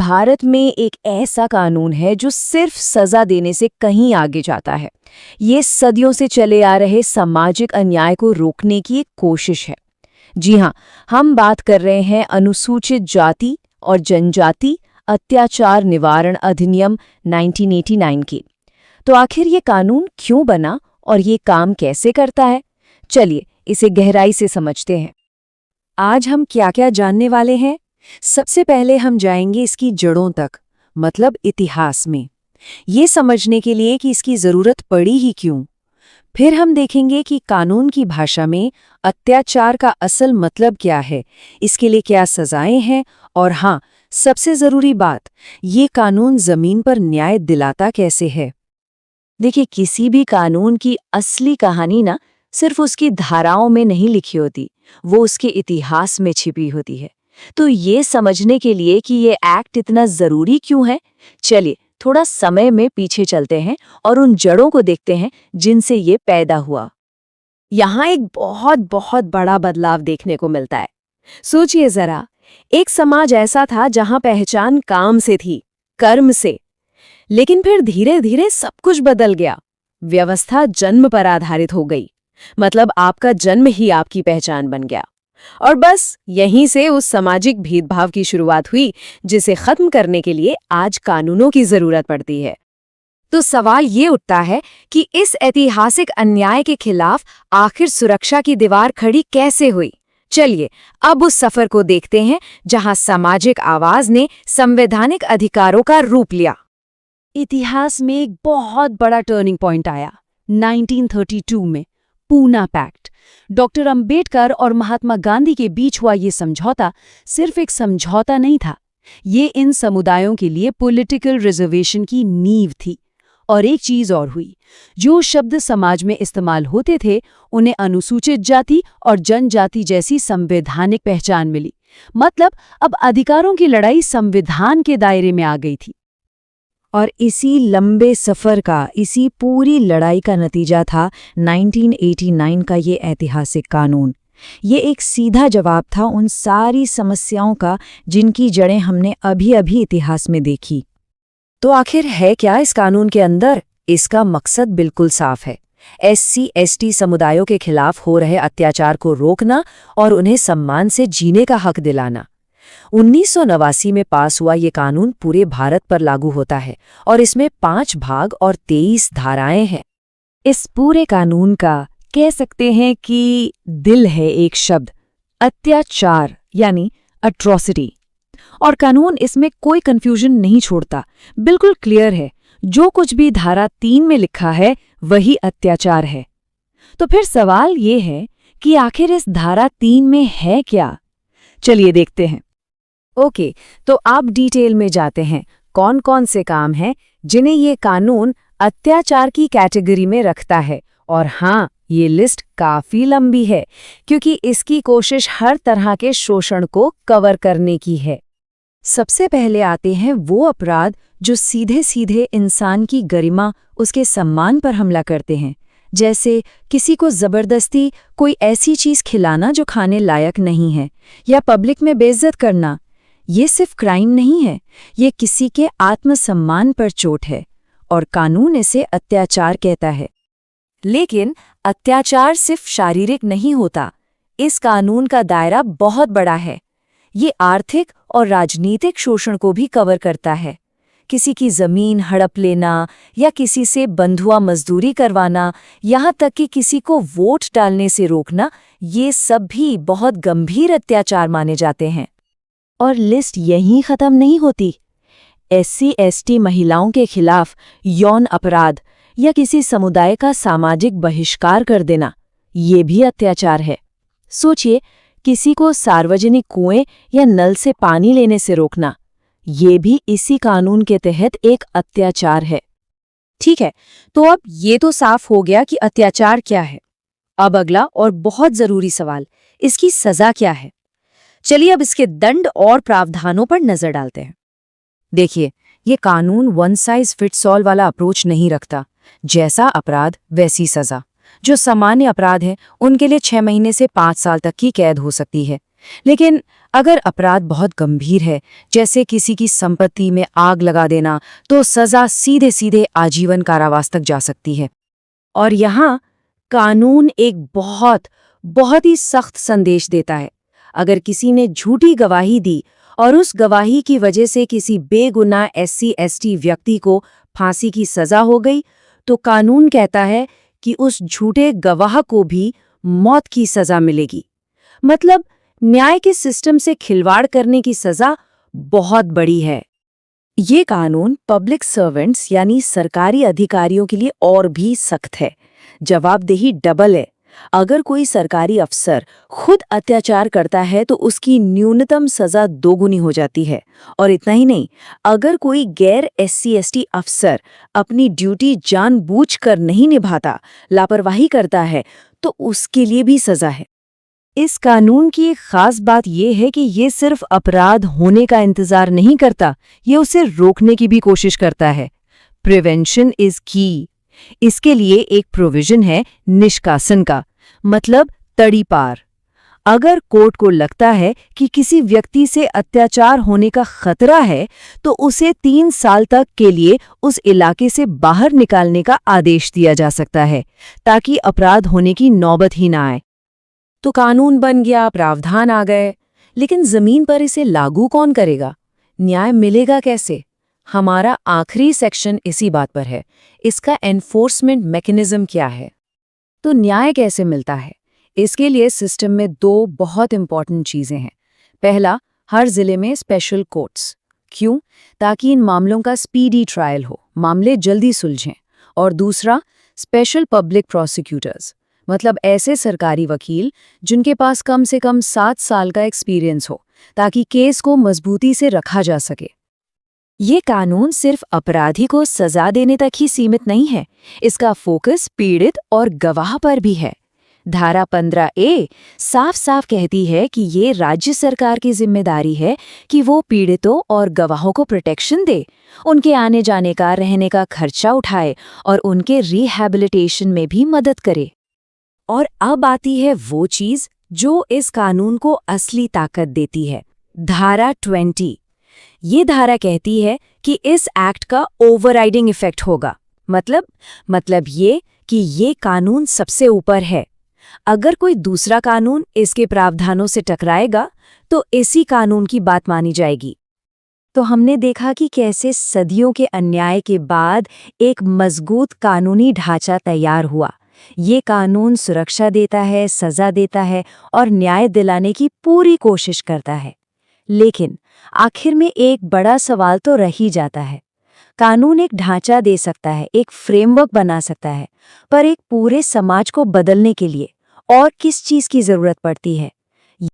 भारत में एक ऐसा कानून है जो सिर्फ सजा देने से कहीं आगे जाता है। ये सदियों से चले आ रहे सामाजिक अन्याय को रोकने की एक कोशिश है। जी हाँ, हम बात कर रहे हैं अनुसूचित जाति और जनजाति अत्याचार निवारण अधिनियम 1989 की। तो आखिर ये कानून क्यों बना और ये काम कैसे करता है? चलिए इसे गहराई से समझते हैं। आज हम क्या-क्या जानने वाले हैं? सबसे पहले हम जाएंगे इसकी जड़ों तक, मतलब इतिहास में, ये समझने के लिए कि इसकी जरूरत पड़ी ही क्यों। फिर हम देखेंगे कि कानून की भाषा में अत्याचार का असल मतलब क्या है, इसके लिए क्या सजाएं हैं, और हाँ, सबसे जरूरी बात, ये कानून जमीन पर न्याय दिलाता कैसे है। देखिए, किसी भी कानून की असली कहानी ना सिर्फ उसकी धाराओं में नहीं लिखी होती, वो उसके इतिहास में छिपी होती है। तो ये समझने के लिए कि ये एक्ट इतना जरूरी क्यों है, चलिए थोड़ा समय में पीछे चलते हैं और उन जड़ों को देखते हैं जिनसे ये पैदा हुआ। यहाँ एक बहुत बहुत बड़ा बदलाव देखने को मिलता है। सोचिए जरा, एक समाज ऐसा था जहां पहचान काम से थी, कर्म से। लेकिन फिर धीरे धीरे सब कुछ बदल गया। व्यवस्था जन्म पर आधारित हो गई, मतलब आपका जन्म ही आपकी पहचान बन गया। और बस यहीं से उस सामाजिक भेदभाव की शुरुआत हुई, जिसे खत्म करने के लिए आज कानूनों की जरूरत पड़ती है। तो सवाल ये उठता है कि इस ऐतिहासिक अन्याय के खिलाफ आखिर सुरक्षा की दीवार खड़ी कैसे हुई। चलिए अब उस सफर को देखते हैं जहां सामाजिक आवाज ने संवैधानिक अधिकारों का रूप लिया। इतिहास में एक बहुत बड़ा टर्निंग पॉइंट आया 1932 में, पूना पैक्ट। डॉक्टर अंबेडकर और महात्मा गांधी के बीच हुआ ये समझौता सिर्फ एक समझौता नहीं था, ये इन समुदायों के लिए पॉलिटिकल रिजर्वेशन की नींव थी। और एक चीज और हुई, जो शब्द समाज में इस्तेमाल होते थे उन्हें अनुसूचित जाति और जनजाति जैसी संवैधानिक पहचान मिली। मतलब अब अधिकारों की लड़ाई संविधान के दायरे में आ गई थी। और इसी लंबे सफर का, इसी पूरी लड़ाई का नतीजा था 1989 का ये ऐतिहासिक कानून। ये एक सीधा जवाब था उन सारी समस्याओं का जिनकी जड़ें हमने अभी-अभी इतिहास में देखी। तो आखिर है क्या इस कानून के अंदर? इसका मकसद बिल्कुल साफ है, SC/ST समुदायों के खिलाफ हो रहे अत्याचार को रोकना और उन्हें सम्मान से जीने का हक दिलाना। 1989 में पास हुआ ये कानून पूरे भारत पर लागू होता है और इसमें 5 भाग और 23 धाराएं हैं। इस पूरे कानून का कह सकते हैं कि दिल है एक शब्द, अत्याचार, यानी अट्रॉसिटी। और कानून इसमें कोई कंफ्यूजन नहीं छोड़ता, बिल्कुल क्लियर है, जो कुछ भी धारा 3 में लिखा है वही अत्याचार है। तो फिर सवाल ये है कि आखिर इस धारा 3 में है क्या? चलिए देखते हैं। ओके, तो आप डिटेल में जाते हैं, कौन कौन से काम हैं जिन्हें ये कानून अत्याचार की कैटेगरी में रखता है। और हाँ, ये लिस्ट काफी लंबी है क्योंकि इसकी कोशिश हर तरह के शोषण को कवर करने की है। सबसे पहले आते हैं वो अपराध जो सीधे सीधे इंसान की गरिमा, उसके सम्मान पर हमला करते हैं। जैसे किसी को जबरदस्ती कोई ऐसी चीज खिलाना जो खाने लायक नहीं है, या पब्लिक में बेइज्जत करना। ये सिर्फ क्राइम नहीं है, ये किसी के आत्मसम्मान पर चोट है और कानून इसे अत्याचार कहता है। लेकिन अत्याचार सिर्फ शारीरिक नहीं होता, इस कानून का दायरा बहुत बड़ा है। ये आर्थिक और राजनीतिक शोषण को भी कवर करता है। किसी की जमीन हड़प लेना या किसी से बंधुआ मजदूरी करवाना, यहाँ तक कि किसी को वोट डालने से रोकना, ये सब भी बहुत गंभीर अत्याचार माने जाते हैं। और लिस्ट यहीं खत्म नहीं होती। SC/ST महिलाओं के खिलाफ यौन अपराध या किसी समुदाय का सामाजिक बहिष्कार कर देना, ये भी अत्याचार है। सोचिए, किसी को सार्वजनिक कुएं या नल से पानी लेने से रोकना, ये भी इसी कानून के तहत एक अत्याचार है। ठीक है, तो अब ये तो साफ हो गया कि अत्याचार क्या है। अब अगला और बहुत जरूरी सवाल, इसकी सजा क्या है। चलिए अब इसके दंड और प्रावधानों पर नजर डालते हैं। देखिए, ये कानून वन साइज फिट्स ऑल वाला अप्रोच नहीं रखता। जैसा अपराध वैसी सजा। जो सामान्य अपराध है उनके लिए 6 महीने से 5 साल तक की कैद हो सकती है, लेकिन अगर अपराध बहुत गंभीर है, जैसे किसी की संपत्ति में आग लगा देना, तो सजा सीधे सीधे आजीवन कारावास तक जा सकती है। और यहाँ कानून एक बहुत ही सख्त संदेश देता है। अगर किसी ने झूठी गवाही दी और उस गवाही की वजह से किसी बेगुनाह SC/ST व्यक्ति को फांसी की सजा हो गई, तो कानून कहता है कि उस झूठे गवाह को भी मौत की सजा मिलेगी। मतलब न्याय के सिस्टम से खिलवाड़ करने की सजा बहुत बड़ी है। ये कानून पब्लिक सर्वेंट्स यानी सरकारी अधिकारियों के लिए और भी सख्त है। जवाबदेही डबल है। अगर कोई सरकारी अफसर खुद अत्याचार करता है तो उसकी न्यूनतम सजा दोगुनी हो जाती है। और इतना ही नहीं, अगर कोई गैर SC/ST अफसर अपनी ड्यूटी जानबूझकर नहीं निभाता, लापरवाही करता है, तो उसके लिए भी सजा है। इस कानून की एक खास बात यह है कि ये सिर्फ अपराध होने का इंतजार नहीं करता, ये उसे रोकने की भी कोशिश करता है। प्रिवेंशन इज की। इसके लिए एक प्रोविजन है निष्कासन का, मतलब तड़ीपार। अगर कोर्ट को लगता है कि किसी व्यक्ति से अत्याचार होने का खतरा है, तो उसे 3 साल तक के लिए उस इलाके से बाहर निकालने का आदेश दिया जा सकता है, ताकि अपराध होने की नौबत ही ना आए। तो कानून बन गया, प्रावधान आ गए, लेकिन जमीन पर इसे लागू कौन करेगा? न्याय मिलेगा कैसे? हमारा आखिरी सेक्शन इसी बात पर है। इसका एनफोर्समेंट मैकेनिज्म क्या है? तो न्याय कैसे मिलता है? इसके लिए सिस्टम में 2 बहुत इंपॉर्टेंट चीजें हैं। पहला, हर जिले में स्पेशल कोर्ट्स। क्यों? ताकि इन मामलों का स्पीडी ट्रायल हो, मामले जल्दी सुलझें। और दूसरा, स्पेशल पब्लिक प्रोसिक्यूटर्स, मतलब ऐसे सरकारी वकील जिनके पास कम से कम 7 साल का एक्सपीरियंस हो, ताकि केस को मजबूती से रखा जा सके। ये कानून सिर्फ अपराधी को सजा देने तक ही सीमित नहीं है, इसका फोकस पीड़ित और गवाह पर भी है। धारा 15A साफ साफ कहती है कि ये राज्य सरकार की जिम्मेदारी है कि वो पीड़ितों और गवाहों को प्रोटेक्शन दे, उनके आने जाने का, रहने का खर्चा उठाए और उनके रिहैबिलिटेशन में भी मदद करे। और अब आती है वो चीज जो इस कानून को असली ताकत देती है, धारा 20। ये धारा कहती है कि इस एक्ट का ओवरराइडिंग इफेक्ट होगा। मतलब ये कि ये कानून सबसे ऊपर है। अगर कोई दूसरा कानून इसके प्रावधानों से टकराएगा, तो इसी कानून की बात मानी जाएगी। तो हमने देखा कि कैसे सदियों के अन्याय के बाद एक मजबूत कानूनी ढांचा तैयार हुआ। ये कानून सुरक्षा देता है, सजा देता है और न्याय दिलाने की पूरी कोशिश करता है। लेकिन आखिर में एक बड़ा सवाल तो रह ही जाता है। कानून एक ढांचा दे सकता है, एक फ्रेमवर्क बना सकता है, पर एक पूरे समाज को बदलने के लिए और किस चीज की जरूरत पड़ती है?